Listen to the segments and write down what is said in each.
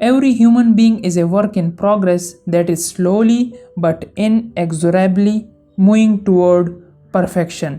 Every human being is a work in progress that is slowly but inexorably moving toward perfection.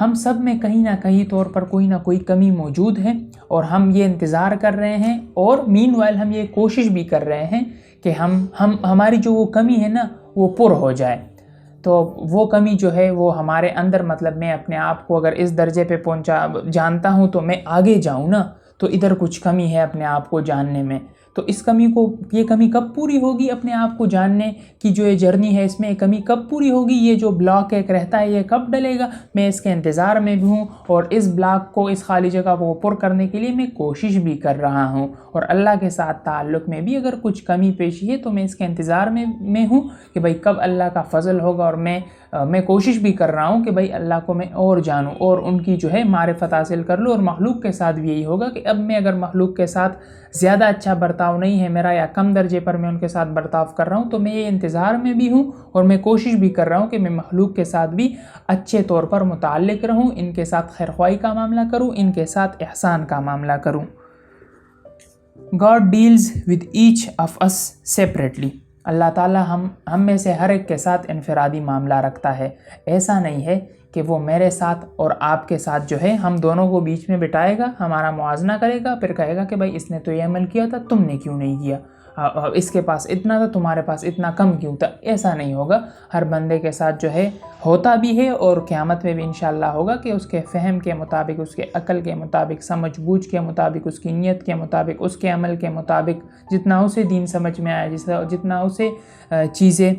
ہم سب میں کہیں نہ کہیں طور پر کوئی نہ کوئی کمی موجود ہے، اور ہم یہ انتظار کر رہے ہیں، اور مین وائل ہم یہ کوشش بھی کر رہے ہیں کہ ہماری جو وہ کمی ہے نا وہ پر ہو جائے۔ تو وہ کمی جو ہے وہ ہمارے اندر، مطلب میں اپنے آپ کو اگر اس درجے پہ جانتا ہوں تو میں آگے جاؤں نا، تو ادھر کچھ کمی ہے اپنے آپ کو جاننے میں۔ تو یہ کمی کب پوری ہوگی؟ اپنے آپ کو جاننے کی جو یہ جرنی ہے، اس میں یہ کمی کب پوری ہوگی؟ یہ جو بلاک ایک رہتا ہے یہ کب ڈلے گا؟ میں اس کے انتظار میں بھی ہوں، اور اس بلاک کو، اس خالی جگہ کو پر کرنے کے لیے میں کوشش بھی کر رہا ہوں، اور اللہ کے ساتھ تعلق میں بھی اگر کچھ کمی پیشی ہے تو میں اس کے انتظار میں ہوں کہ بھائی کب اللہ کا فضل ہوگا، اور میں کوشش بھی کر رہا ہوں کہ بھائی اللہ کو میں اور جانوں اور ان کی جو ہے معرفت حاصل کر لوں۔ اور مخلوق کے ساتھ بھی یہی ہوگا کہ اب میں اگر مخلوق کے ساتھ زیادہ اچھا برتاؤ نہیں ہے میرا، یا کم درجے پر میں ان کے ساتھ برتاؤ کر رہا ہوں، تو میں یہ انتظار میں بھی ہوں اور میں کوشش بھی کر رہا ہوں کہ میں مخلوق کے ساتھ بھی اچھے طور پر متعلق رہوں، ان کے ساتھ خیرخواہی کا معاملہ کروں، ان کے ساتھ احسان کا معاملہ کروں۔ God deals with each of us separately۔ اللہ تعالیٰ ہم میں سے ہر ایک کے ساتھ انفرادی معاملہ رکھتا ہے۔ ایسا نہیں ہے کہ وہ میرے ساتھ اور آپ کے ساتھ جو ہے ہم دونوں کو بیچ میں بٹھائے گا، ہمارا موازنہ کرے گا، پھر کہے گا کہ بھائی اس نے تو یہ عمل کیا تھا، تم نے کیوں نہیں کیا، اس کے پاس اتنا تھا تمہارے پاس اتنا کم کیوں تھا۔ ایسا نہیں ہوگا، ہر بندے کے ساتھ جو ہے ہوتا بھی ہے، اور قیامت میں بھی انشاءاللہ ہوگا کہ اس کے فہم کے مطابق، اس کے عقل کے مطابق، سمجھ بوجھ کے مطابق، اس کی نیت کے مطابق، اس کے عمل کے مطابق، جتنا اسے دین سمجھ میں آیا، جتنا اسے چیزیں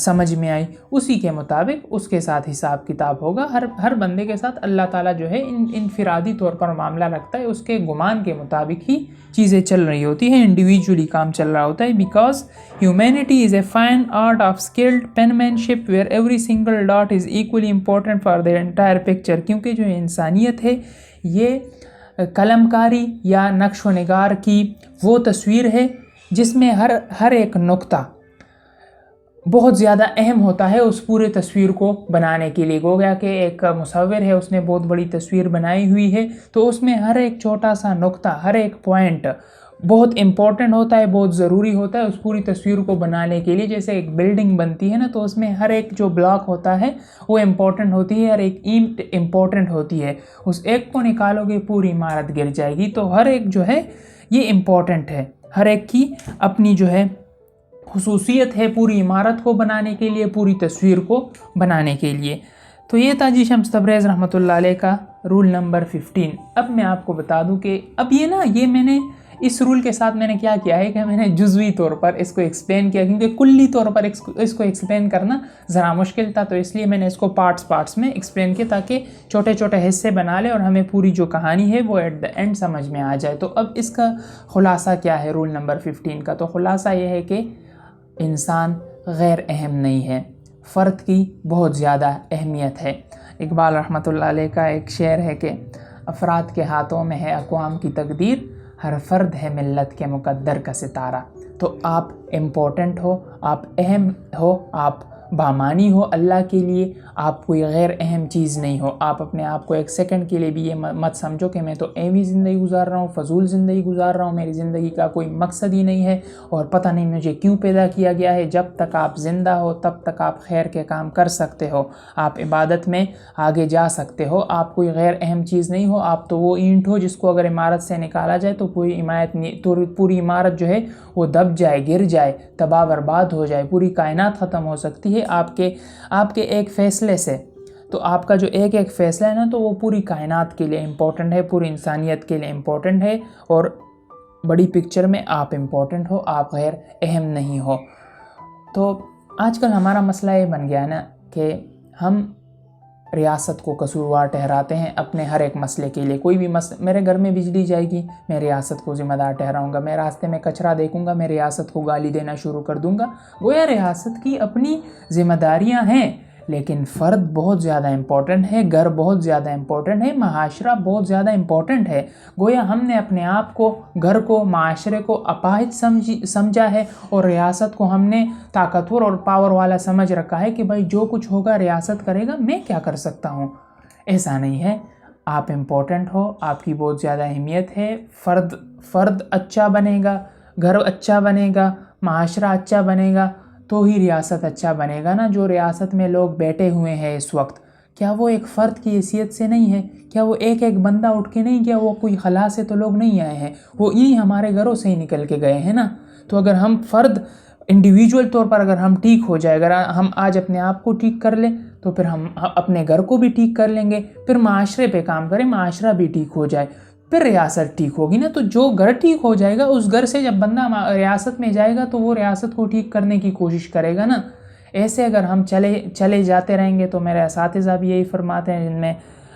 سمجھ میں آئی، اسی کے مطابق اس کے ساتھ حساب کتاب ہوگا۔ ہر بندے کے ساتھ اللہ تعالیٰ جو ہے انفرادی طور پر معاملہ رکھتا ہے، اس کے گمان کے مطابق ہی چیزیں چل رہی ہوتی ہیں، انڈیویجولی کام چل رہا ہوتا ہے۔ Because humanity is a fine art of skilled penmanship where every single dot is equally important for their entire picture. کیونکہ جو انسانیت ہے یہ قلم کاری یا نقش و نگار کی وہ تصویر ہے جس میں ہر ایک نقطہ بہت زیادہ اہم ہوتا ہے اس پورے تصویر کو بنانے کے لیے۔ گویا کہ ایک مصور ہے، اس نے بہت بڑی تصویر بنائی ہوئی ہے، تو اس میں ہر ایک چھوٹا سا نقطہ، ہر ایک پوائنٹ بہت امپورٹنٹ ہوتا ہے، بہت ضروری ہوتا ہے اس پوری تصویر کو بنانے کے لیے۔ جیسے ایک بلڈنگ بنتی ہے نا، تو اس میں ہر ایک جو بلاک ہوتا ہے وہ امپورٹنٹ ہوتی ہے، ہر ایک اینٹ امپورٹنٹ ہوتی ہے۔ اس ایک کو نکالو گے پوری عمارت گر جائے گی۔ تو ہر ایک جو ہے یہ امپورٹنٹ ہے، ہر ایک کی اپنی جو ہے خصوصیت ہے پوری عمارت کو بنانے کے لیے، پوری تصویر کو بنانے کے لیے۔ تو یہ تھا جی شمس تبریز رحمۃ اللہ علیہ کا رول نمبر 15۔ اب میں آپ کو بتا دوں کہ اب یہ میں نے اس رول کے ساتھ میں نے کیا کیا ہے کہ میں نے جزوی طور پر اس کو ایکسپلین کیا، کیونکہ کلی طور پر اس کو ایکسپلین کرنا ذرا مشکل تھا، تو اس لیے میں نے اس کو پارٹس میں ایکسپلین کیا تاکہ چھوٹے چھوٹے حصے بنا لے اور ہمیں پوری جو کہانی ہے وہ ایٹ دا اینڈ سمجھ میں آ جائے۔ تو اب اس کا خلاصہ کیا ہے رول نمبر 15 کا؟ تو خلاصہ یہ ہے کہ انسان غیر اہم نہیں ہے، فرد کی بہت زیادہ اہمیت ہے۔ اقبال رحمۃ اللہ علیہ کا ایک شعر ہے کہ افراد کے ہاتھوں میں ہے اقوام کی تقدیر، ہر فرد ہے ملت کے مقدر کا ستارہ۔ تو آپ امپورٹنٹ ہو، آپ اہم ہو، آپ بامانی ہو اللہ کے لیے، آپ کوئی غیر اہم چیز نہیں ہو۔ آپ اپنے آپ کو ایک سیکنڈ کے لیے بھی یہ مت سمجھو کہ میں تو ایویں زندگی گزار رہا ہوں، فضول زندگی گزار رہا ہوں، میری زندگی کا کوئی مقصد ہی نہیں ہے اور پتہ نہیں مجھے کیوں پیدا کیا گیا ہے۔ جب تک آپ زندہ ہو تب تک آپ خیر کے کام کر سکتے ہو، آپ عبادت میں آگے جا سکتے ہو، آپ کوئی غیر اہم چیز نہیں ہو۔ آپ تو وہ اینٹ ہو جس کو اگر عمارت سے نکالا جائے تو پوری عمارت جو ہے وہ دب جائے، گر جائے، تباہ برباد ہو جائے، پوری کائنات ختم ہو سکتی ہے آپ کے ایک فیصلے سے۔ تو آپ کا جو ایک فیصلہ ہے نا، تو وہ پوری کائنات کے لیے امپورٹنٹ ہے، پوری انسانیت کے لیے امپورٹنٹ ہے، اور بڑی پکچر میں آپ امپورٹنٹ ہو، آپ غیر اہم نہیں ہو۔ تو آج کل ہمارا مسئلہ یہ بن گیا ہے نا کہ ہم ریاست کو قصوروار ٹھہراتے ہیں اپنے ہر ایک مسئلے کے لیے۔ کوئی بھی میرے گھر میں بجلی جائے گی، میں ریاست کو ذمہ دار ٹھہراؤں گا، میں راستے میں کچرا دیکھوں گا، میں ریاست کو گالی دینا شروع کر دوں گا۔ گویا ریاست کی اپنی ذمہ داریاں ہیں، لیکن فرد بہت زیادہ امپورٹنٹ ہے، گھر بہت زیادہ امپورٹنٹ ہے، معاشرہ بہت زیادہ امپورٹنٹ ہے۔ گویا ہم نے اپنے آپ کو، گھر کو، معاشرے کو اپاہج سمجھا ہے، اور ریاست کو ہم نے طاقتور اور پاور والا سمجھ رکھا ہے کہ بھائی جو کچھ ہوگا ریاست کرے گا، میں کیا کر سکتا ہوں۔ ایسا نہیں ہے، آپ امپورٹنٹ ہو، آپ کی بہت زیادہ اہمیت ہے۔ فرد اچھا بنے گا، گھر اچھا بنے گا، معاشرہ اچھا بنے گا تو ہی ریاست اچھا بنے گا نا۔ جو ریاست میں لوگ بیٹھے ہوئے ہیں اس وقت، کیا وہ ایک فرد کی حیثیت سے نہیں ہے؟ کیا وہ ایک ایک بندہ اٹھ کے نہیں گیا؟ وہ کوئی خلا سے تو لوگ نہیں آئے ہیں، وہ یہی ہمارے گھروں سے ہی نکل کے گئے ہیں نا۔ تو اگر ہم فرد انڈیویجول طور پر اگر ہم ٹھیک ہو جائے، اگر ہم آج اپنے آپ کو ٹھیک کر لیں تو پھر ہم اپنے گھر کو بھی ٹھیک کر لیں گے، پھر معاشرے پہ کام کریں، معاشرہ بھی ٹھیک ہو جائے، پھر ریاست ٹھیک ہوگی نا۔ تو جو گھر ٹھیک ہو جائے گا، اس گھر سے جب بندہ ریاست میں جائے گا تو وہ ریاست کو ٹھیک کرنے کی کوشش کرے گا نا۔ ایسے اگر ہم چلے جاتے رہیں گے تو میرے اساتذہ بھی یہی فرماتے ہیں، جن میں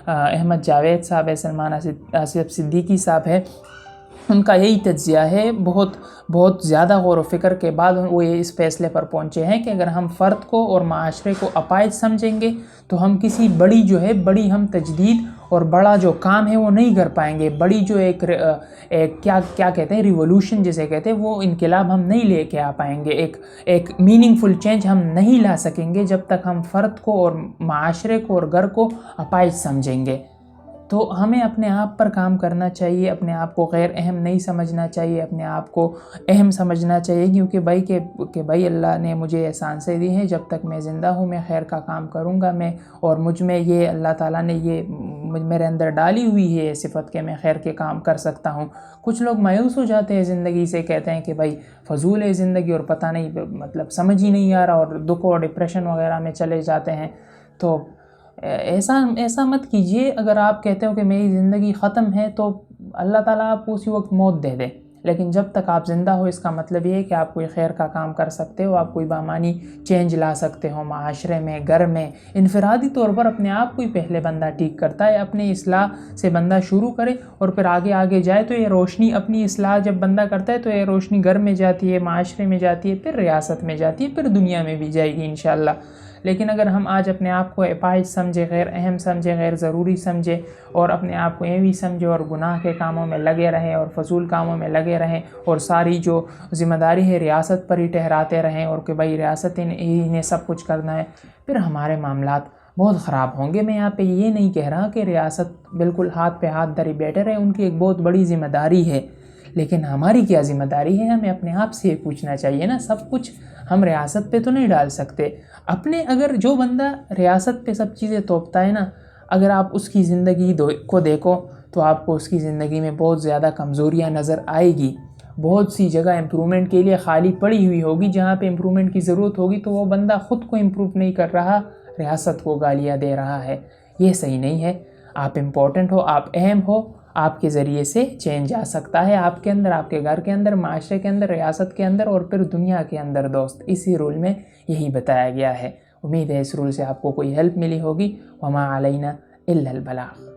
احمد جاوید صاحب ہے، سلمان آصف صدیقی صاحب ہے، ان کا یہی تجزیہ ہے، بہت زیادہ غور و فکر کے بعد وہ یہ اس فیصلے پر پہنچے ہیں کہ اگر ہم فرد کو اور معاشرے کو اپائج سمجھیں گے تو ہم کسی بڑی ہم تجدید اور بڑا جو کام ہے وہ نہیں کر پائیں گے۔ بڑی جو ایک کیا کہتے ہیں، ریولوشن جسے کہتے ہیں، وہ انقلاب ہم نہیں لے کے آ پائیں گے، ایک میننگ فل چینج ہم نہیں لا سکیں گے جب تک ہم فرد کو اور معاشرے کو اور گھر کو اپائج سمجھیں گے۔ تو ہمیں اپنے آپ پر کام کرنا چاہیے، اپنے آپ کو غیر اہم نہیں سمجھنا چاہیے، اپنے آپ کو اہم سمجھنا چاہیے، کیونکہ بھائی اللہ نے مجھے احسان سے دی ہے، جب تک میں زندہ ہوں میں خیر کا کام کروں گا، اور مجھ میں یہ اللہ تعالیٰ نے یہ میرے اندر ڈالی ہوئی ہے صفت کہ میں خیر کے کام کر سکتا ہوں۔ کچھ لوگ مایوس ہو جاتے ہیں زندگی سے، کہتے ہیں کہ بھائی فضول ہے زندگی اور پتہ نہیں مطلب سمجھ ہی نہیں آ رہا، اور دکھ اور ڈپریشن وغیرہ میں چلے جاتے ہیں۔ تو ایسا مت کیجئے۔ اگر آپ کہتے ہو کہ میری زندگی ختم ہے تو اللہ تعالیٰ آپ کو اسی وقت موت دے دے، لیکن جب تک آپ زندہ ہو اس کا مطلب یہ ہے کہ آپ کوئی خیر کا کام کر سکتے ہو، آپ کوئی بامانی چینج لا سکتے ہو معاشرے میں، گھر میں۔ انفرادی طور پر اپنے آپ کو ہی پہلے بندہ ٹھیک کرتا ہے، اپنی اصلاح سے بندہ شروع کرے اور پھر آگے جائے تو یہ روشنی، اپنی اصلاح جب بندہ کرتا ہے تو یہ روشنی گھر میں جاتی ہے، معاشرے میں جاتی ہے، پھر ریاست میں جاتی ہے، پھر دنیا میں بھی جائے گی انشاءاللہ۔ لیکن اگر ہم آج اپنے آپ کو اپاہج سمجھے، غیر اہم سمجھے، غیر ضروری سمجھے، اور اپنے آپ کو ایویں سمجھے اور گناہ کے کاموں میں لگے رہیں اور فضول کاموں میں لگے رہیں، اور ساری جو ذمہ داری ہے ریاست پر ہی ٹہراتے رہیں، اور کہ بھائی ریاست انہیں سب کچھ کرنا ہے، پھر ہمارے معاملات بہت خراب ہوں گے۔ میں یہاں پہ یہ نہیں کہہ رہا کہ ریاست بالکل ہاتھ پہ ہاتھ دھری بیٹھے رہے، ان کی ایک بہت بڑی ذمہ داری ہے، لیکن ہماری کیا ذمہ داری ہے؟ ہمیں اپنے آپ سے یہ پوچھنا چاہیے نا۔ سب کچھ ہم ریاست پہ تو نہیں ڈال سکتے اپنے۔ اگر جو بندہ ریاست پہ سب چیزیں توپتا ہے نا، اگر آپ اس کی زندگی کو دیکھو تو آپ کو اس کی زندگی میں بہت زیادہ کمزوریاں نظر آئے گی، بہت سی جگہ امپرومنٹ کے لیے خالی پڑی ہوئی ہوگی، جہاں پہ امپرومنٹ کی ضرورت ہوگی تو وہ بندہ خود کو امپروو نہیں کر رہا، ریاست کو گالیاں دے رہا ہے۔ یہ صحیح نہیں ہے۔ آپ امپورٹنٹ ہو، آپ اہم ہو، آپ کے ذریعے سے چینج آ سکتا ہے، آپ کے اندر، آپ کے گھر کے اندر، معاشرے کے اندر، ریاست کے اندر، اور پھر دنیا کے اندر دوست۔ اسی رول میں یہی بتایا گیا ہے۔ امید ہے اس رول سے آپ کو کوئی ہیلپ ملی ہوگی۔ وما علینا الا البلاغ۔